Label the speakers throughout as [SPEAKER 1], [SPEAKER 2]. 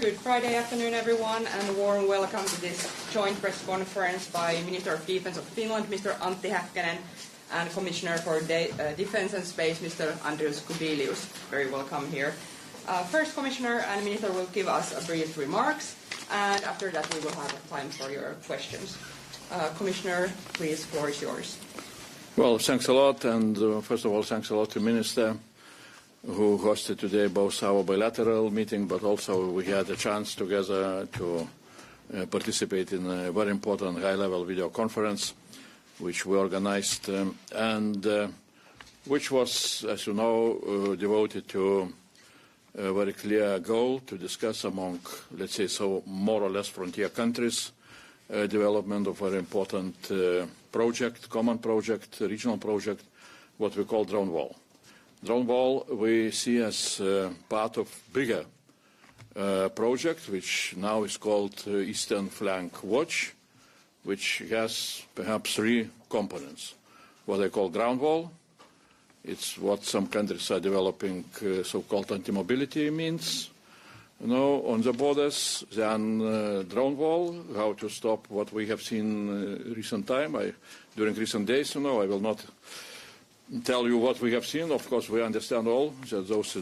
[SPEAKER 1] good Friday afternoon, everyone, and a warm welcome to this joint press conference by Minister of Defense of Finland, Mr. Antti Häkkänen, and Commissioner for Defense and Space, Mr. Andrius Kubilius. Very welcome here. First, Commissioner and Minister will give us a brief remarks, and after that we will have time for your questions. Commissioner, please, floor is yours.
[SPEAKER 2] Well, thanks a lot, and first of all, thanks a lot to Minister, who hosted today both our bilateral meeting, but also we had a chance together to participate in a very important high-level video conference, which we organized, and which was, as you know, devoted to a very clear goal to discuss among, let's say, so more or less frontier countries, development of a very important project, common project, regional project, what we call drone wall. Drone wall we see as part of bigger project, which now is called Eastern Flank Watch, which has perhaps three components. What they call ground wall, it's what some countries are developing, so-called anti-mobility means, on the borders. Then drone wall, how to stop what we have seen recent time. During recent days, I will not tell you what we have seen. Of course, we understand all that those,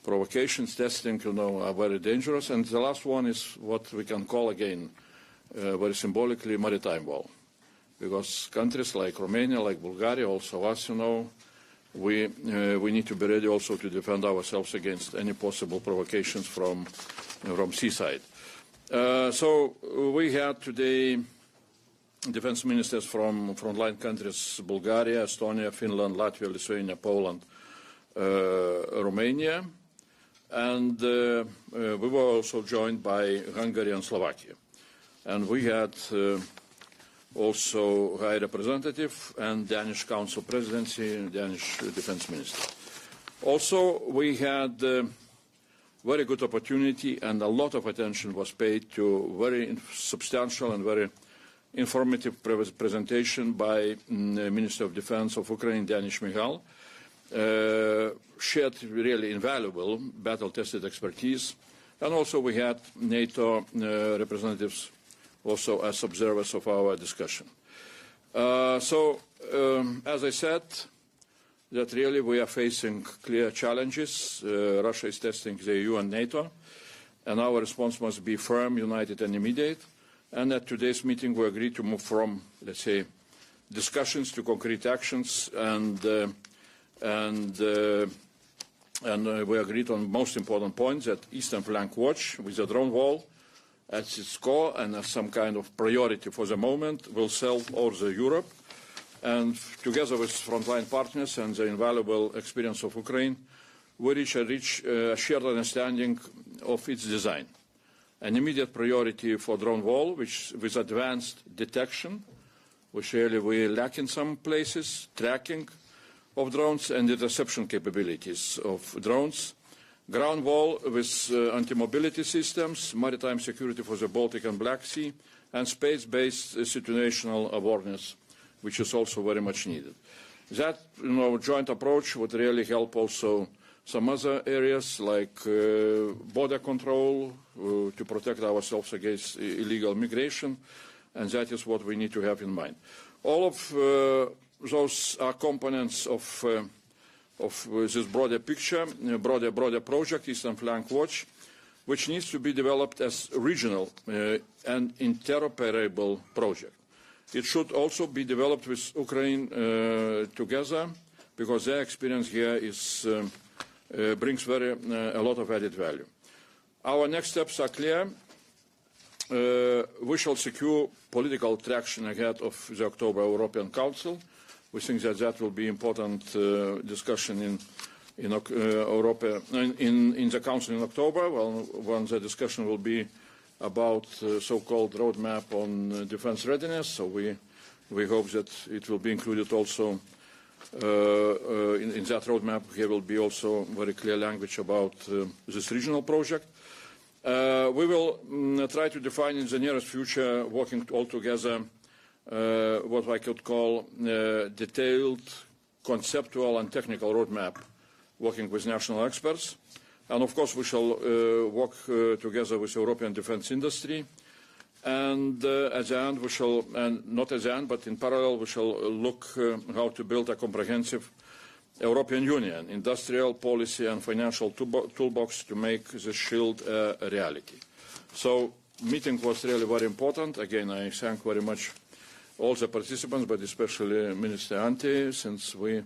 [SPEAKER 2] provocations, testing, are very dangerous. And the last one is what we can call again, very symbolically, maritime wall. Because countries like Romania, like Bulgaria, also us, we need to be ready also to defend ourselves against any possible provocations from seaside. So we had today defense ministers from frontline countries, Bulgaria, Estonia, Finland, Latvia, Lithuania, Poland, Romania, and we were also joined by Hungary and Slovakia. And we had also High Representative and Danish Council Presidency, Danish Defense Minister. Also, we had very good opportunity and a lot of attention was paid to very substantial and very informative presentation by Minister of Defense of Ukraine, Danish Michal, shared really invaluable battle-tested expertise. And also we had NATO representatives also as observers of our discussion. As I said, that really we are facing clear challenges. Russia is testing the EU and NATO, and our response must be firm, united, and immediate. And at today's meeting, we agreed to move from, let's say, discussions to concrete actions, and we agreed on most important points that Eastern Flank Watch, with the drone wall at its core and as some kind of priority for the moment, will serve over Europe. And together with frontline partners and the invaluable experience of Ukraine, we reach a shared understanding of its design. An immediate priority for drone wall, which with advanced detection, which really we lack in some places, tracking of drones and interception capabilities of drones. Ground wall with anti-mobility systems, maritime security for the Baltic and Black Sea, and space-based situational awareness, which is also very much needed. That joint approach would really help also some other areas like border control to protect ourselves against illegal migration, and that is what we need to have in mind. All of those are components of this broader picture, broader project, Eastern Flank Watch, which needs to be developed as a regional and interoperable project. It should also be developed with Ukraine together, because their experience here is brings a lot of added value. Our next steps are clear. We shall secure political traction ahead of the October European Council. We think that that will be important discussion in the Council in October, when the discussion will be about so-called roadmap on defense readiness. So we hope that it will be included also in that roadmap. Here will be also very clear language about this regional project. We will try to define in the nearest future, working all together, what I could call detailed, conceptual and technical roadmap, working with national experts. And of course, we shall work together with European defence industry. And at the end, we shall, and not at the end, but in parallel, we shall look how to build a comprehensive European Union industrial policy and financial toolbox to make the shield a reality. So, meeting was really very important. Again, I thank very much all the participants, but especially Minister Antti, since we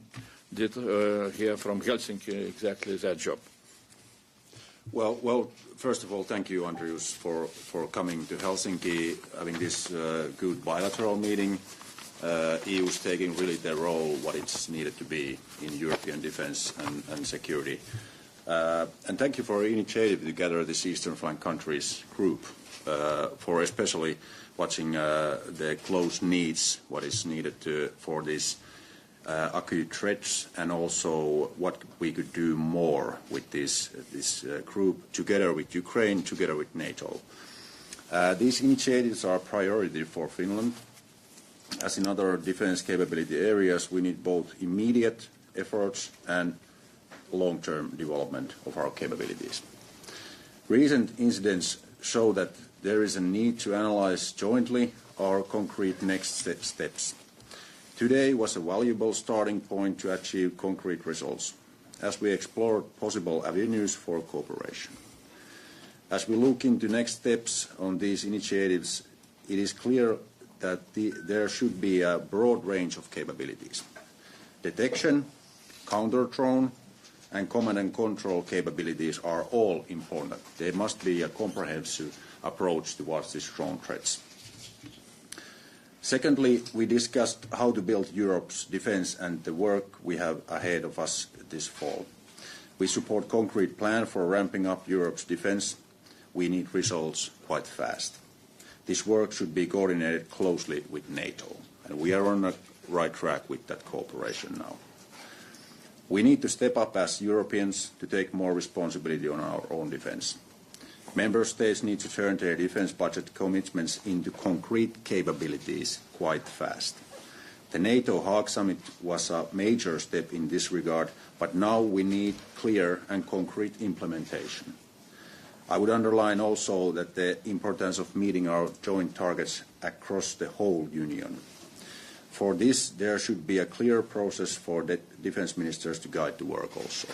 [SPEAKER 2] did hear from Helsinki exactly that job.
[SPEAKER 3] Well, first of all, thank you, Andrius, for coming to Helsinki, having this good bilateral meeting. EU is taking really their role, what it's needed to be in European defence and security. And thank you for your initiative to gather this Eastern Flank countries group, for especially watching the close needs, what is needed for these acute threats, and also what we could do more with this group, together with Ukraine, together with NATO. These initiatives are a priority for Finland. As in other defence capability areas, we need both immediate efforts and long-term development of our capabilities. Recent incidents show that there is a need to analyse jointly our concrete next steps. Today was a valuable starting point to achieve concrete results, as we explored possible avenues for cooperation. As we look into next steps on these initiatives, it is clear that there should be a broad range of capabilities. Detection, counter-drone, and command and control capabilities are all important. There must be a comprehensive approach towards these drone threats. Secondly, we discussed how to build Europe's defence and the work we have ahead of us this fall. We support a concrete plan for ramping up Europe's defence. We need results quite fast. This work should be coordinated closely with NATO, and we are on the right track with that cooperation now. We need to step up as Europeans to take more responsibility on our own defence. Member States need to turn their defence budget commitments into concrete capabilities quite fast. The NATO Hague Summit was a major step in this regard, but now we need clear and concrete implementation. I would underline also that the importance of meeting our joint targets across the whole Union. For this, there should be a clear process for the defence ministers to guide the work also.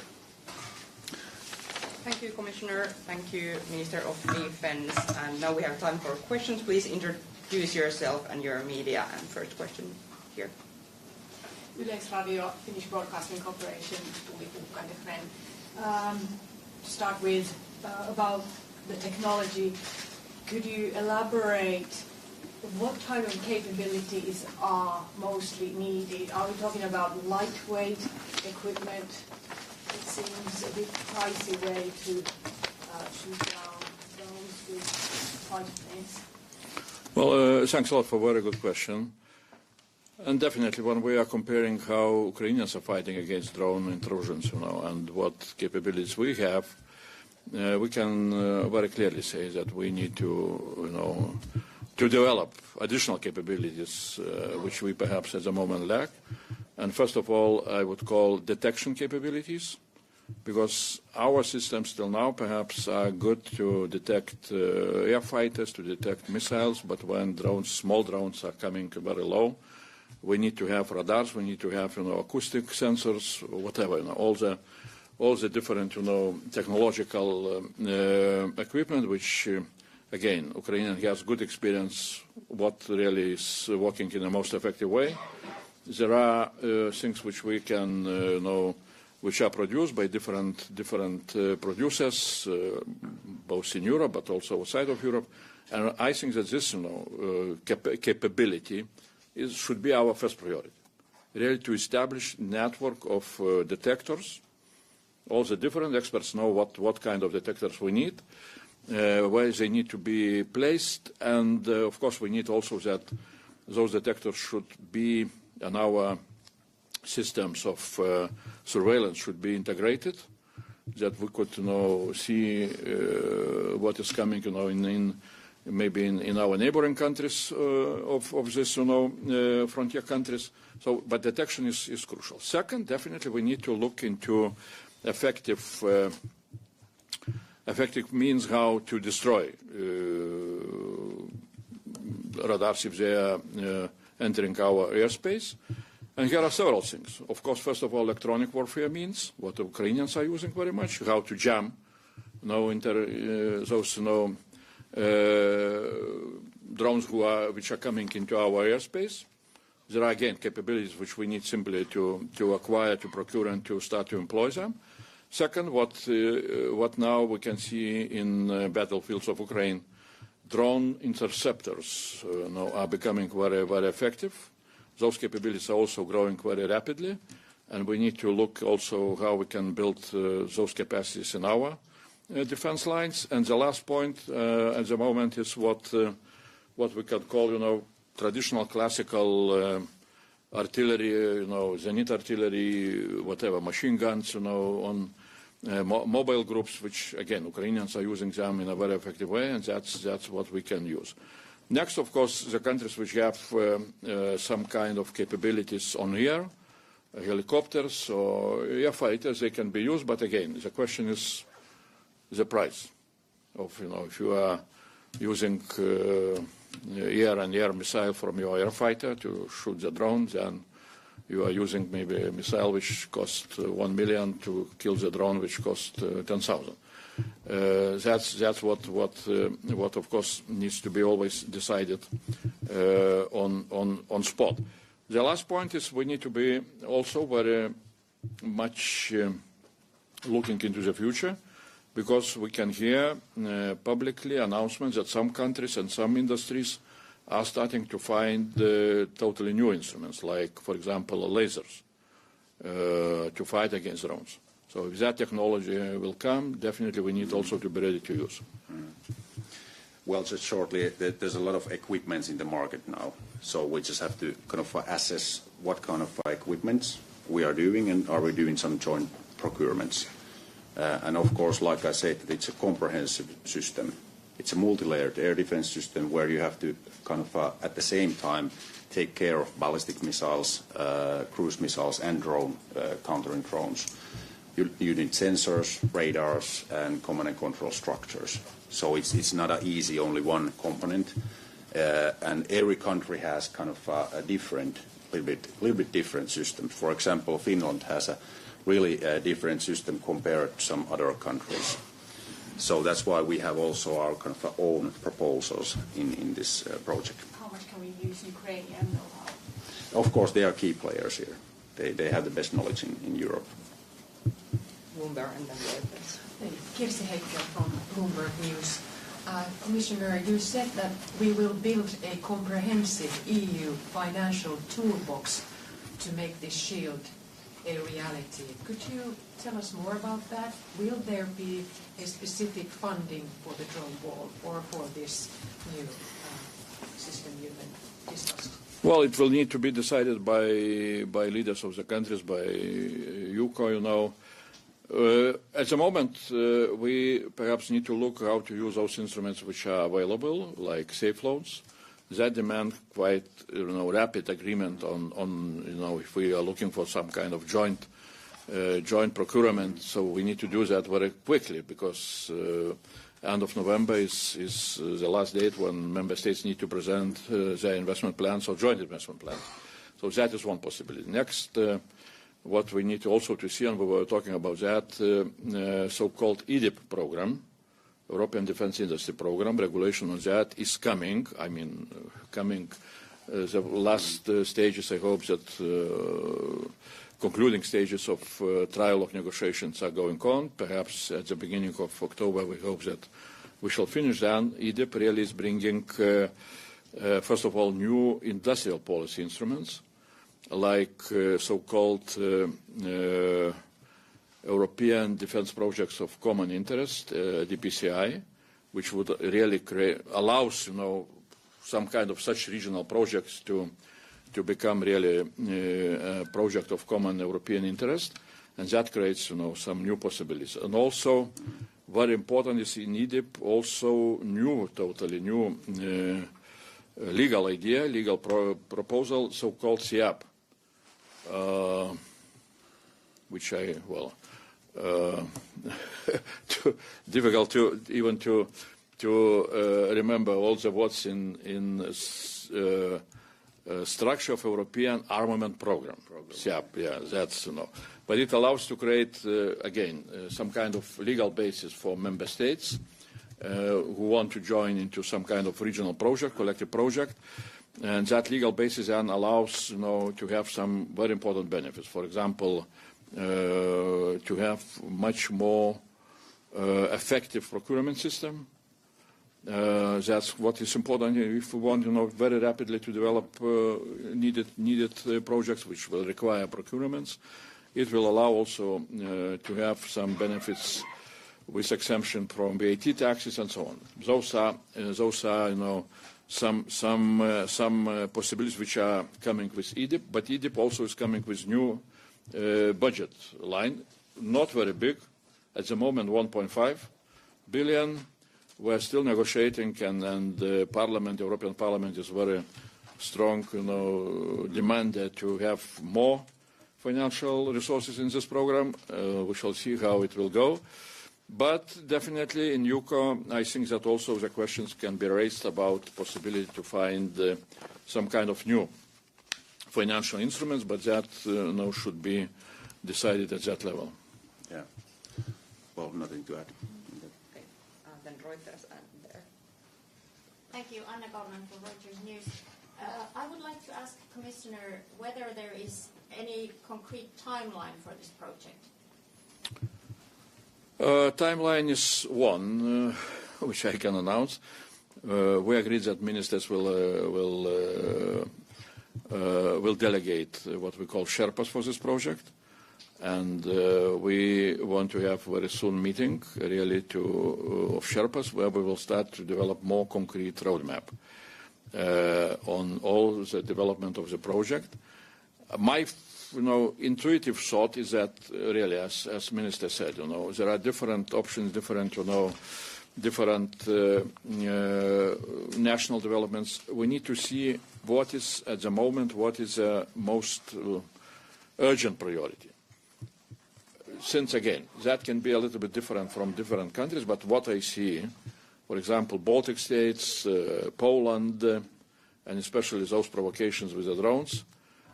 [SPEAKER 1] Thank you, Commissioner. Thank you, Minister of Defence. And now we have time for questions. Please introduce yourself and your media. And first question here.
[SPEAKER 4] Yleisradio, Finnish Broadcasting Corporation, to start with, about the technology, could you elaborate what type of capabilities are mostly needed? Are we talking about lightweight equipment? It seems a bit pricey way to shoot down drones with fighter planes.
[SPEAKER 2] Well, thanks a lot for a very good question. And definitely when we are comparing how Ukrainians are fighting against drone intrusions, and what capabilities we have, we can very clearly say that we need to, to develop additional capabilities which we perhaps at the moment lack. And first of all, I would call detection capabilities, because our systems till now perhaps are good to detect air fighters, to detect missiles, but when small drones are coming very low, we need to have radars, we need to have acoustic sensors, whatever, all the different technological equipment, which again, Ukraine has good experience what really is working in the most effective way. There are things which we can which are produced by different producers, both in Europe but also outside of Europe. And I think that this capability should be our first priority, really to establish a network of detectors. All the different experts know what kind of detectors we need, where they need to be placed, and of course we need also that those detectors should be in our systems of surveillance should be integrated, that we could see what is coming maybe in our neighboring countries of this frontier countries. So, but detection is crucial. Second, definitely we need to look into effective effective means how to destroy radars if they are entering our airspace. And here are several things. Of course, first of all, electronic warfare means, what the Ukrainians are using very much, how to jam those drones which are coming into our airspace. There are, again, capabilities which we need simply to acquire, to procure, and to start to employ them. Second, what now we can see in battlefields of Ukraine, drone interceptors are becoming very, very effective. Those capabilities are also growing very rapidly, and we need to look also how we can build those capacities in our defense lines. And the last point at the moment is what we can call, traditional classical artillery, Zenit artillery, whatever, machine guns, on mobile groups, which, again, Ukrainians are using them in a very effective way, and that's what we can use. Next, of course, the countries which have some kind of capabilities on air, helicopters or air fighters, they can be used, but again, the question is the price of, if you are using air missile from your air fighter to shoot the drone, then you are using maybe a missile which costs 1 million to kill the drone which costs 10,000. That's what of course needs to be always decided on spot. The last point is we need to be also very much looking into the future, because we can hear publicly announcements that some countries and some industries are starting to find totally new instruments, like, for example, lasers, to fight against drones. So if that technology will come, definitely we need also to be ready to use.
[SPEAKER 3] Well, just shortly, there's a lot of equipments in the market now, so we just have to kind of assess what kind of equipments we are doing, and are we doing some joint procurements. And of course, like I said, it's a comprehensive system. It's a multi-layered air defense system where you have to kind of at the same time take care of ballistic missiles, cruise missiles, and countering drones. You need sensors, radars, and command and control structures. So it's not an easy only one component, and every country has kind of a different, little bit different systems. For example, Finland has a really different system compared to some other countries. So that's why we have also our kind of own proposals in this project.
[SPEAKER 4] How much can we use Ukrainian know-how?
[SPEAKER 3] Of course, they are key players here. They have the best knowledge in Europe.
[SPEAKER 1] Bloomberg and then Reuters.
[SPEAKER 5] Kirsi Heikkinen from Bloomberg News. Commissioner, you said that we will build a comprehensive EU financial toolbox to make this shield a reality. Could you tell us more about that? Will there be a specific funding for the drone wall or for this new system you've been discussed?
[SPEAKER 2] Well, it will need to be decided by leaders of the countries, by UCO, At the moment, we perhaps need to look how to use those instruments which are available, like safe loans. That demand quite, rapid agreement on, if we are looking for some kind of joint procurement. So we need to do that very quickly, because end of November is the last date when member states need to present their investment plans or joint investment plans. So that is one possibility. Next, what we need also to see, and we were talking about that, so-called EDIP program, European Defence Industry Program, regulation on that is coming. The last stages, I hope that concluding stages of trialogue negotiations are going on. Perhaps at the beginning of October, we hope that we shall finish then. EDIP really is bringing, first of all, new industrial policy instruments, like so-called European defence projects of common interest, DPCI, which would really allows, some kind of such regional projects to become really a project of common European interest, and that creates, some new possibilities. And also, very important is in EDIP also totally new legal idea, legal proposal, so-called SIAP, which difficult to even to remember all the what's in structure of European armament program. Yeah, that's But it allows to create again some kind of legal basis for member states who want to join into some kind of regional project, collective project, and that legal basis then allows to have some very important benefits. For example, to have much more effective procurement system. That's what is important if we want very rapidly to develop needed projects which will require procurements. It will allow also to have some benefits with exemption from VAT taxes and so on. Those are some possibilities which are coming with EDIP, but EDIP also is coming with new budget line, not very big at the moment, 1.5 billion. We're still negotiating, and the European Parliament is very strong, demanded to have more financial resources in this program. We shall see how it will go. But definitely in UCO, I think that also the questions can be raised about the possibility to find some kind of new financial instruments, but that should be decided at that level.
[SPEAKER 3] Yeah. Well, nothing to add.
[SPEAKER 1] Okay. Then Reuters and there.
[SPEAKER 6] Thank you. Anna Kalman for Reuters News. I would like to ask Commissioner whether there is any concrete timeline for this project.
[SPEAKER 2] Timeline is one, which I can announce. We agreed that ministers will delegate what we call Sherpas for this project, and we want to have very soon meeting really of Sherpas where we will start to develop more concrete roadmap on all the development of the project. My intuitive thought is that really, as Minister said, there are different options, different national developments. We need to see what is at the moment, what is the most urgent priority. Since again, that can be a little bit different from different countries, but what I see, for example, Baltic states, Poland, and especially those provocations with the drones,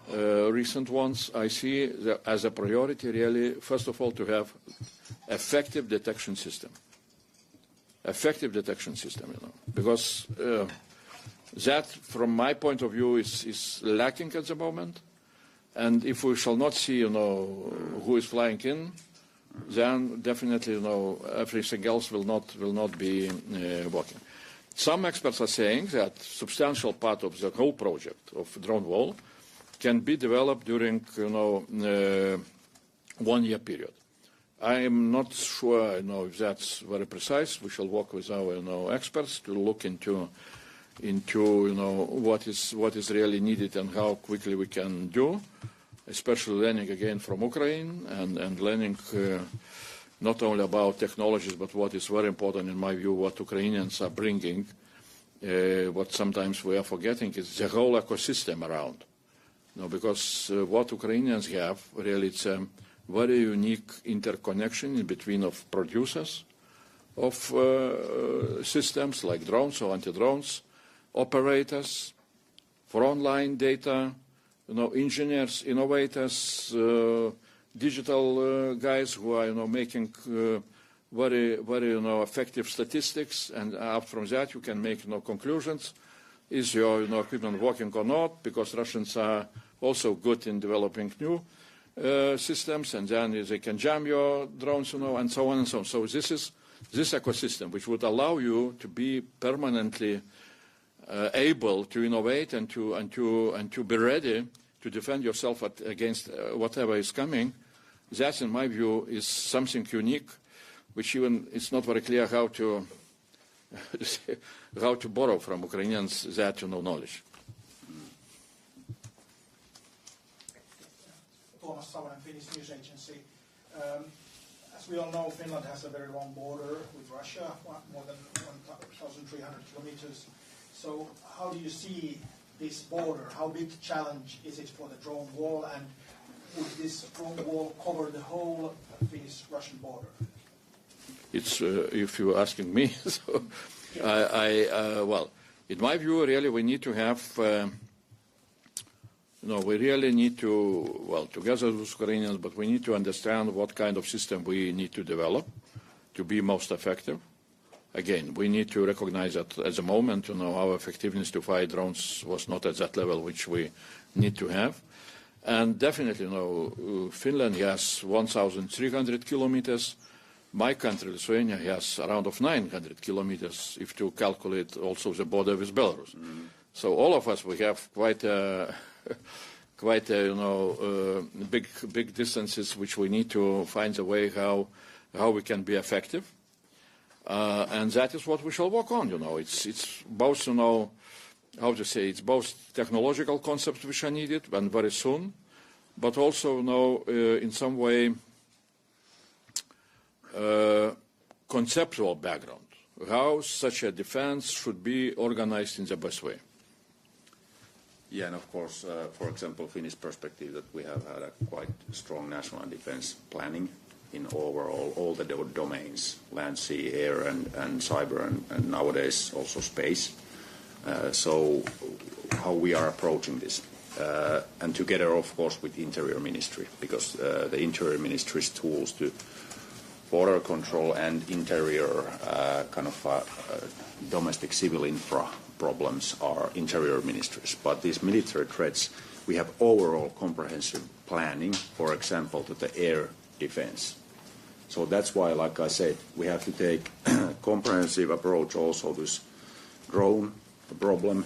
[SPEAKER 2] recent ones, I see as a priority really, first of all, to have effective detection system. Effective detection system, because that, from my point of view, is lacking at the moment. And if we shall not see, who is flying in, then definitely, everything else will not be working. Some experts are saying that substantial part of the whole project of drone wall can be developed during 1 year period. I am not sure if that's very precise. We shall work with our experts to look into what is really needed and how quickly we can do, especially learning again from Ukraine and learning not only about technologies but what is very important in my view, what Ukrainians are bringing. What sometimes we are forgetting is the whole ecosystem around. Because what Ukrainians have, really, it's a very unique interconnection in between of producers of systems like drones or anti-drones, operators, frontline data, engineers, innovators, digital guys who are, making very, very, effective statistics, and from that you can make conclusions. Is your equipment working or not? Because Russians are also good in developing new systems, and then they can jam your drones, and so on and so on. So this is this ecosystem which would allow you to be permanently able to innovate and to be ready to defend yourself against whatever is coming. That, in my view, is something unique, which even it's not very clear how to borrow from Ukrainians that knowledge.
[SPEAKER 7] Thomas Savonen, Finnish News Agency. As we all know, Finland has a very long border with Russia, more than 1,300 kilometers. So how do you see this border? How big a challenge is it for the drone wall? And would this drone wall cover the whole Finnish-Russian border?
[SPEAKER 2] It's if you're asking me. So, well, in my view, really, we need to have. We really need to, well, together with Ukrainians, but we need to understand what kind of system we need to develop to be most effective. Again, we need to recognize that at the moment, our effectiveness to fight drones was not at that level which we need to have. And definitely, Finland has 1,300 kilometers. My country, Lithuania, has around of 900 kilometers, if to calculate also the border with Belarus. Mm. So all of us, we have quite a big distances which we need to find a way how we can be effective. And that is what we shall work on. It's both how to say, it's both technological concepts which are needed and very soon, but also in some way conceptual background, how such a defense should be organized in the best way.
[SPEAKER 3] Yeah, and of course, for example, Finnish perspective that we have had a quite strong national defense planning in overall all the domains, land, sea, air, and cyber, and nowadays also space. So how we are approaching this. And together, of course, with Interior Ministry, because the Interior Ministry's tools to border control and interior domestic civil infra problems are Interior Ministries. But these military threats, we have overall comprehensive planning, for example, to the air defense. So that's why, like I said, we have to take a comprehensive approach also to this drone problem,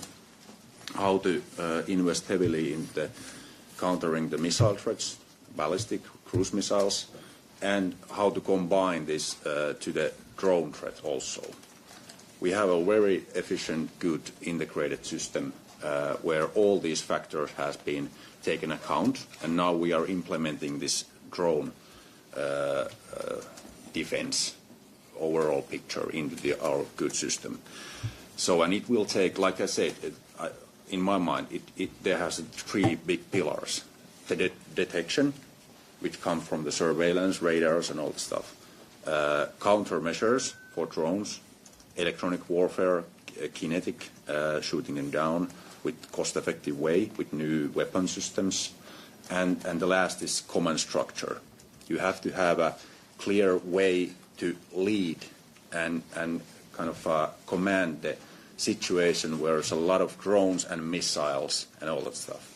[SPEAKER 3] how to invest heavily in countering the missile threats, ballistic, cruise missiles, and how to combine this to the drone threat also. We have a very efficient, good integrated system where all these factors have been taken account, and now we are implementing this drone defense overall picture into our good system. So, and it will take, like I said, in my mind, there has three big pillars. The detection, which come from the surveillance, radars, and all the stuff. Countermeasures for drones, electronic warfare, kinetic, shooting them down with cost-effective way, with new weapon systems. And the last is command structure. You have to have a clear way to lead and command the situation where there's a lot of drones and missiles and all that stuff.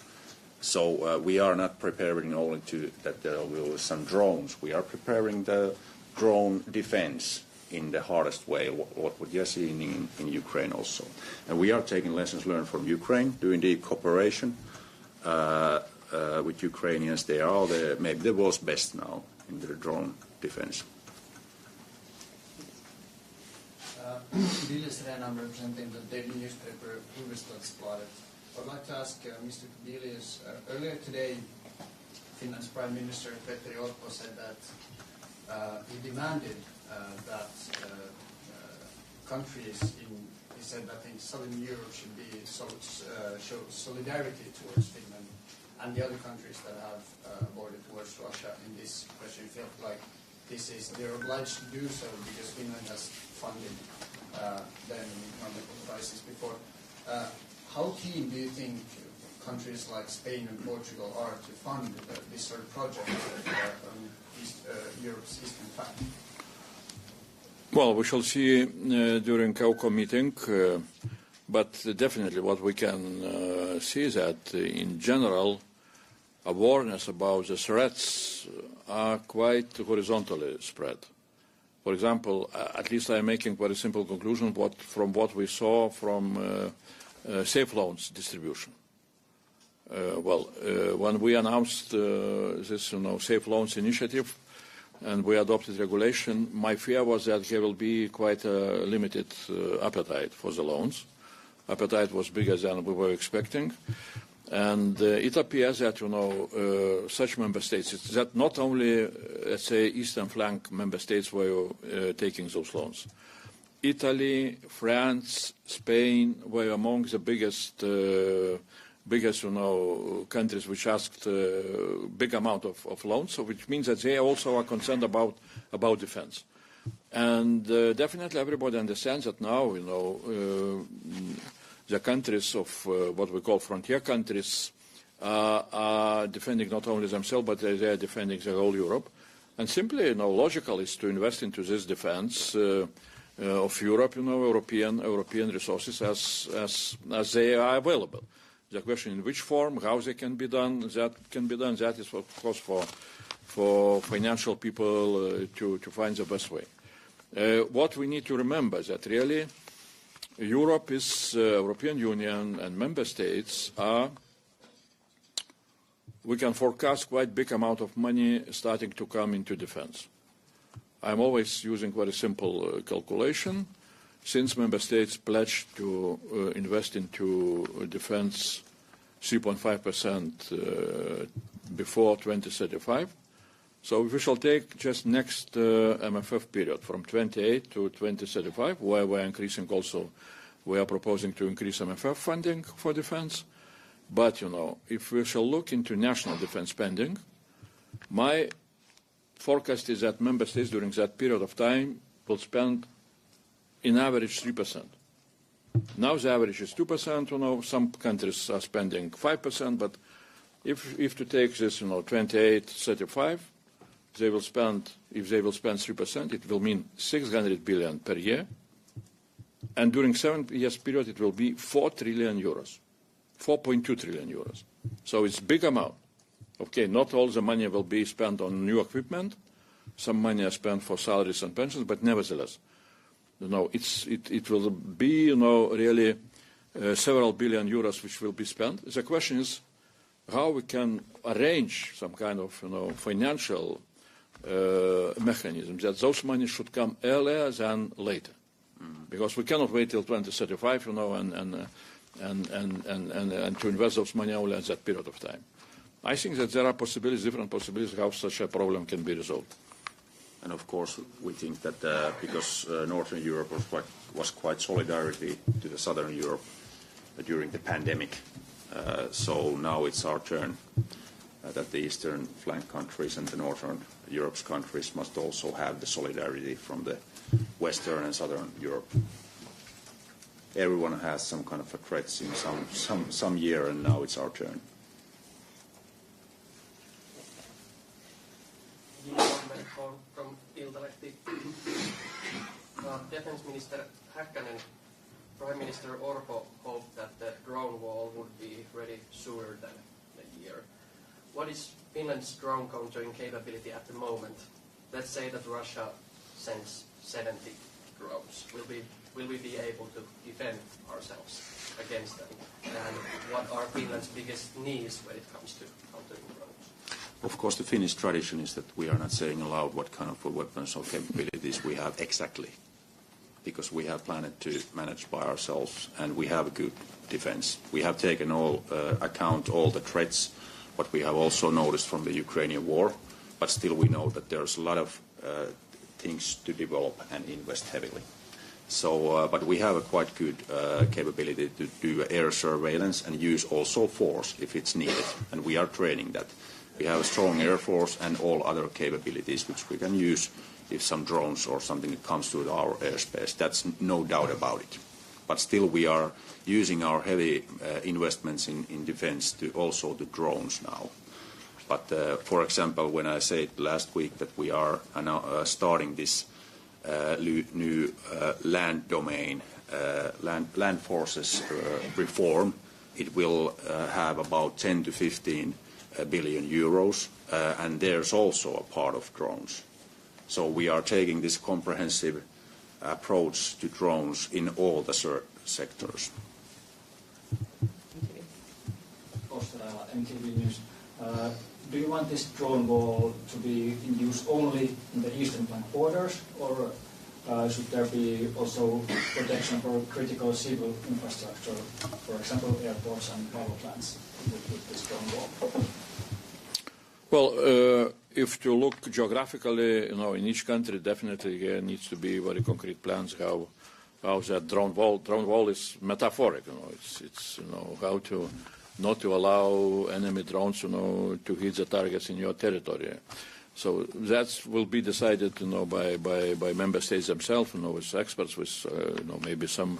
[SPEAKER 3] So we are not preparing only that there will be some drones. We are preparing the drone defense in the hardest way, what we are seeing in Ukraine also. And we are taking lessons learned from Ukraine, doing the cooperation with Ukrainians. They are maybe the world's best now in the drone defense.
[SPEAKER 8] Kubilius, I'm representing the daily newspaper Hufvudstadsbladet. I'd like to ask Mr. Kubilius, earlier today, Finland's Prime Minister Petteri Orpo said that he demanded that countries he said that in Southern Europe should be show solidarity towards Finland and the other countries that have a border towards Russia. In this question, felt like they're obliged to do so because Finland has funded them in economic crisis before. How keen do you think countries like Spain and Portugal are to fund this sort of project on Europe's eastern flank?
[SPEAKER 2] Well, we shall see during COCO meeting, but definitely what we can see is that in general awareness about the threats are quite horizontally spread. For example, at least I am making very simple conclusion from what we saw from safe loans distribution. When we announced this safe loans initiative and we adopted regulation, my fear was that there will be quite a limited appetite for the loans. Appetite was bigger than we were expecting. And it appears that, such member states, that not only, let's say, eastern flank member states were taking those loans. Italy, France, Spain were among the biggest biggest, countries which asked big amount of loans, so which means that they also are concerned about defense. And definitely everybody understands that now, the countries of what we call frontier countries are defending not only themselves, but they are defending the whole Europe. And simply, logical is to invest into this defense of Europe, European resources as they are available. The question in which form, how they can be done, that is, of course, for financial people to find the best way. What we need to remember is that really Europe is, European Union and member states are, we can forecast quite big amount of money starting to come into defense. I'm always using very simple calculation. Since member states pledged to invest into defense 3.5% before 2035, so we shall take just next MFF period from 28 to 2035, where we're increasing also, we are proposing to increase MFF funding for defense. But, if we shall look into national defense spending, my forecast is that member states during that period of time will spend in average 3%. Now the average is 2%, some countries are spending 5%, but if to take this, 28, 35, they will spend, if they will spend 3%, it will mean 600 billion per year. And during 7 years period, it will be 4 trillion euros, 4.2 trillion euros. So it's a big amount. Okay, not all the money will be spent on new equipment. Some money is spent for salaries and pensions, but nevertheless, it will be, really several billion euros which will be spent. The question is how we can arrange some kind of, financial mechanism that those money should come earlier than later, because we cannot wait till 2035, and to invest those money only at that period of time. I think that there are possibilities, different possibilities, how such a problem can be resolved.
[SPEAKER 3] And of course, we think that because Northern Europe was quite solidarity to the Southern Europe during the pandemic, so now it's our turn that the Eastern flank countries and the Northern Europe's countries must also have the solidarity from the Western and Southern Europe. Everyone has some kind of a threats in some year, and now it's our turn.
[SPEAKER 9] From Iltalehti. Defense Minister Häkkänen, Prime Minister Orpo hoped that the drone wall would be ready sooner than a year. What is Finland's drone countering capability at the moment? Let's say that Russia sends 70 drones. Will we be able to defend ourselves against them? And what are Finland's biggest needs when it comes to countering drones?
[SPEAKER 3] Of course, the Finnish tradition is that we are not saying aloud what kind of weapons or capabilities we have exactly, because we have planned to manage by ourselves, and we have a good defense. We have taken account all the threats, what we have also noticed from the Ukrainian war, but still we know that there's a lot of things to develop and invest heavily. So, but we have a quite good capability to do air surveillance and use also force if it's needed, and we are training that. We have a strong air force and all other capabilities which we can use if some drones or something comes to our airspace. That's no doubt about it. But still we are using our heavy investments in defense to also the drones now. But for example, when I said last week that we are now starting this new land domain, land forces reform, it will have about 10 to 15 billion euros, and there's also a part of drones. So we are taking this comprehensive approach to drones in all the sectors.
[SPEAKER 10] MTV News. Do you want this drone wall to be in use only in the eastern flank borders, or should there be also protection for critical civil infrastructure, for example, airports and power plants, with this drone wall?
[SPEAKER 2] Well, if you look geographically, in each country, definitely there needs to be very concrete plans how that drone wall is metaphoric. It's how to not to allow enemy drones, to hit the targets in your territory. So that will be decided, by member states themselves, with experts, with, maybe some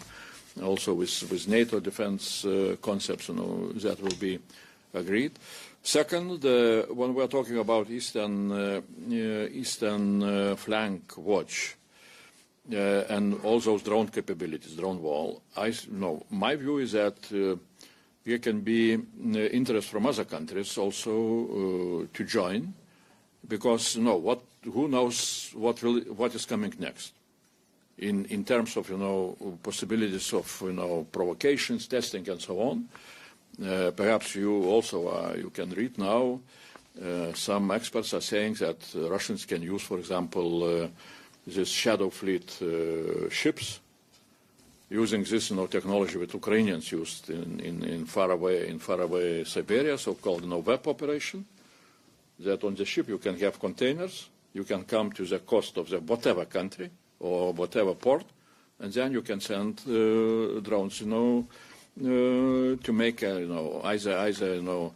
[SPEAKER 2] also with NATO defense concepts, that will be agreed. Second, when we are talking about eastern flank watch and all those drone capabilities, drone wall, my view is that there can be interest from other countries also to join, because who knows what is coming next in terms of possibilities of provocations, testing, and so on. Perhaps you also you can read now. Some experts are saying that Russians can use, for example, this shadow fleet ships, using this technology that Ukrainians used in faraway Siberia, so-called web operation. That on the ship you can have containers, you can come to the coast of the whatever country or whatever port, and then you can send drones, to make either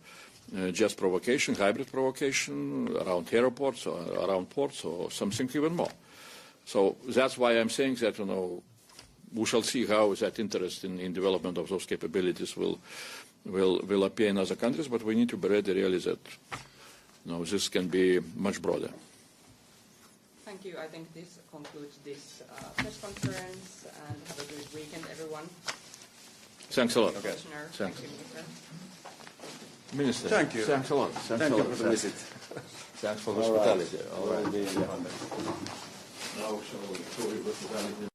[SPEAKER 2] just provocation, hybrid provocation around airports or around ports or something even more. So that's why I'm saying that we shall see how that interest in development of those capabilities will appear in other countries, but we need to be ready really that this can be much broader.
[SPEAKER 1] Thank you. I think this concludes this press conference, and have a good weekend, everyone.
[SPEAKER 2] Thanks a lot.
[SPEAKER 3] Okay.
[SPEAKER 1] Thank you,
[SPEAKER 2] Minister.
[SPEAKER 3] Thank you.
[SPEAKER 2] Thanks a lot.
[SPEAKER 3] Thank you for the visit.
[SPEAKER 2] Thanks for hospitality.
[SPEAKER 3] All right.
[SPEAKER 2] Now, shall we go with hospitality?